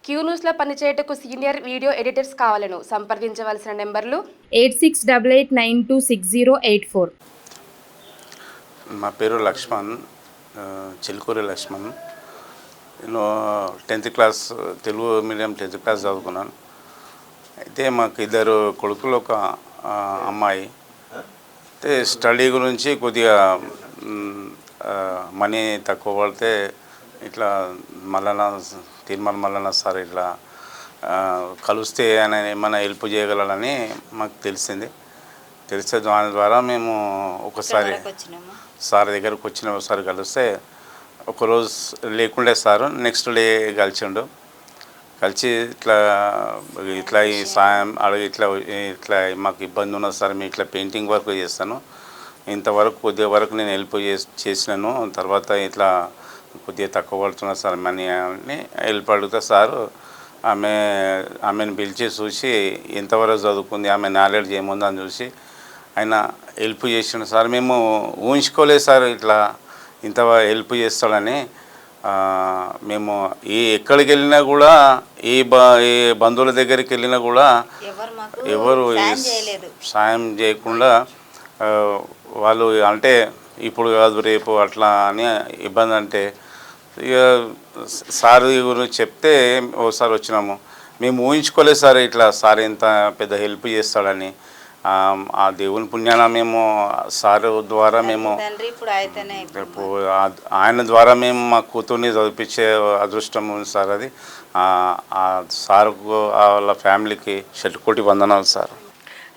Queue న్యూస్లో పనిచేయటకు senior video editors కావాలను సంప్రదించవలసిన నెంబర్లు 8688926084. మా పేరు లక్ష్మణ్, చిలుకూరి లక్ష్మణ్. నేను 10th class Telugu medium 10th class చదువుకున్నాను. అయితే మాకు ఇద్దరు కొడుకులు, ఒక అమ్మాయి. అయితే స్టడీ గురించి కొద్దిగా మనీ తక్కువ పడితే ఇట్లా తిరుమల మల్లన్న సార్ ఇట్లా కలిస్తే ఆయన ఏమైనా హెల్ప్ చేయగలరని మాకు తెలిస్తే దాని ద్వారా మేము ఒకసారి సార్ దగ్గరకు వచ్చిన ఒకసారి కలిస్తే, ఒకరోజు లేకుండే సారు నెక్స్ట్ డే కలిసి ఇట్లా ఈ సాయం అడిగి ఇట్లా మాకు ఇబ్బంది ఉన్నది సార్, మేము ఇట్లా పెయింటింగ్ వర్క్ చేస్తాను, ఇంతవరకు కొద్దిగా వరకు నేను హెల్ప్ చేసినాను, తర్వాత ఇట్లా కొద్దిగా తక్కువ పడుతున్నా సార్ మనీ అని హెల్ప్ అడిగితే సారు ఆమెను పిలిచి చూసి ఎంతవరకు చదువుకుంది, ఆమె నాలెడ్జ్ ఏముందో అని చూసి ఆయన హెల్ప్ చేసిన సార్. మేము ఊహించుకోలేదు సార్ ఇట్లా ఇంత హెల్ప్ చేస్తాడని. మేము ఎక్కడికి వెళ్ళినా కూడా ఏ బంధువుల దగ్గరికి వెళ్ళినా కూడా ఎవరు సాయం చేయకుండా వాళ్ళు అంటే ఇప్పుడు కాదు రేపు అట్లా అని ఇబ్బంది అంటే ఇక సార్ గురించి చెప్తే ఒకసారి వచ్చినాము. మేము ఊహించుకోలేదు సార్ ఇట్లా సార్ ఎంత పెద్ద హెల్ప్ చేస్తాడని. ఆ దేవుని పుణ్యాన మేము సార్ ద్వారా మేము ఆయన ద్వారా మేము మా కూతుర్ని చదివించే అదృష్టం ఉంది సార్. అది ఆ సార్కు వాళ్ళ ఫ్యామిలీకి శతకోటి వందనాలు సార్.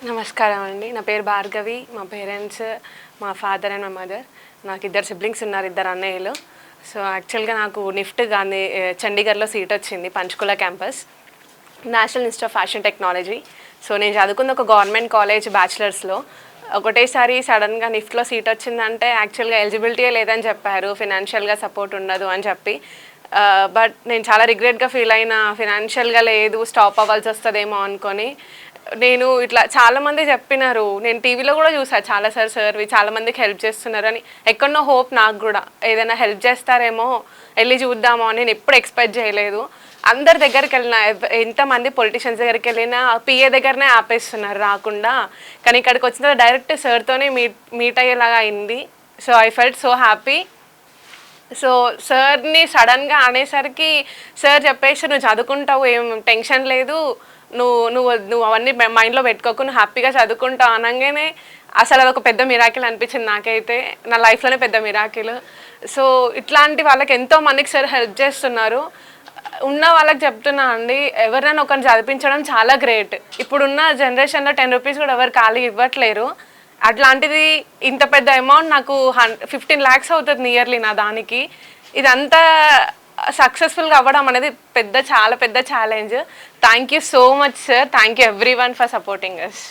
నమస్కారం అండి, నా పేరు భార్గవి. మా పేరెంట్స్, మా ఫాదర్ అండ్ మా మదర్. నాకు ఇద్దరు సిబ్లింగ్స్ ఉన్నారు, ఇద్దరు అన్నయ్యలు. సో యాక్చువల్గా నాకు నిఫ్ట్ గాంధీ చండీగఢ్లో సీట్ వచ్చింది, Panchkula campus, national institute of fashion technology. So నేను చదువుకుంది ఒక గవర్నమెంట్ కాలేజ్ బ్యాచిలర్స్లో. ఒకటేసారి సడన్గా నిఫ్ట్లో సీట్ వచ్చిందంటే యాక్చువల్గా ఎలిజిబిలిటీయే లేదని చెప్పారు, ఫినాన్షియల్గా సపోర్ట్ ఉండదు అని చెప్పి. బట్ నేను చాలా రిగ్రెట్గా ఫీల్ అయినా, ఫినాన్షియల్గా లేదు, స్టాప్ అవ్వాల్సి వస్తుందేమో అనుకొని. నేను ఇట్లా చాలామంది చెప్పినారు, నేను టీవీలో కూడా చూసాను చాలా సార్వి చాలామందికి హెల్ప్ చేస్తున్నారు అని. ఎక్కడో హోప్ నాకు కూడా ఏదైనా హెల్ప్ చేస్తారేమో, వెళ్ళి చూద్దామో అని నేను ఎప్పుడు ఎక్స్పెక్ట్ చేయలేదు. అందరి దగ్గరికి వెళ్ళినా, ఎంతమంది పొలిటీషియన్స్ దగ్గరికి వెళ్ళినా పిఏ దగ్గరనే ఆపేస్తున్నారు రాకుండా. కానీ ఇక్కడికి వచ్చిన తర్వాత డైరెక్ట్ సార్తోనే మీట్ అయ్యేలాగా అయింది. So I felt so happy. So సార్ని సడన్గా అనేసరికి సార్ చెప్పేసి, నువ్వు చదువుకుంటావు, ఏం టెన్షన్ లేదు, నువ్వు అవన్నీ మైండ్లో పెట్టుకోకు, నువ్వు హ్యాపీగా చదువుకుంటావు అనగానే అసలు అదొక పెద్ద మిరాకిల్ అనిపించింది నాకైతే, నా లైఫ్లోనే పెద్ద మిరాకిల్. సో ఇట్లాంటి వాళ్ళకి ఎంతో మందికి సార్ హెల్ప్ చేస్తున్నారు. ఉన్న వాళ్ళకి చెప్తున్నా అండి, ఎవరినైనా ఒకరిని చదివించడం చాలా గ్రేట్. ఇప్పుడున్న జనరేషన్లో 10 రూపీస్ కూడా ఎవరు ఖాళీ ఇవ్వట్లేరు. అట్లాంటిది ఇంత పెద్ద అమౌంట్ నాకు 15 lakhs అవుతుంది నియర్లీ నా దానికి. ఇదంతా సక్సెస్ఫుల్గా అవ్వడం అనేది చాలా పెద్ద challenge. Thank you so much sir, thank you everyone for supporting us.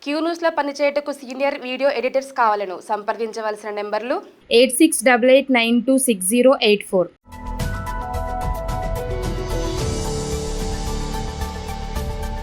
Q న్యూస్లో పనిచేయటకు సీనియర్ వీడియో ఎడిటర్స్ కావాలను సంప్రదించవలసిన నెంబర్లు 8688926084.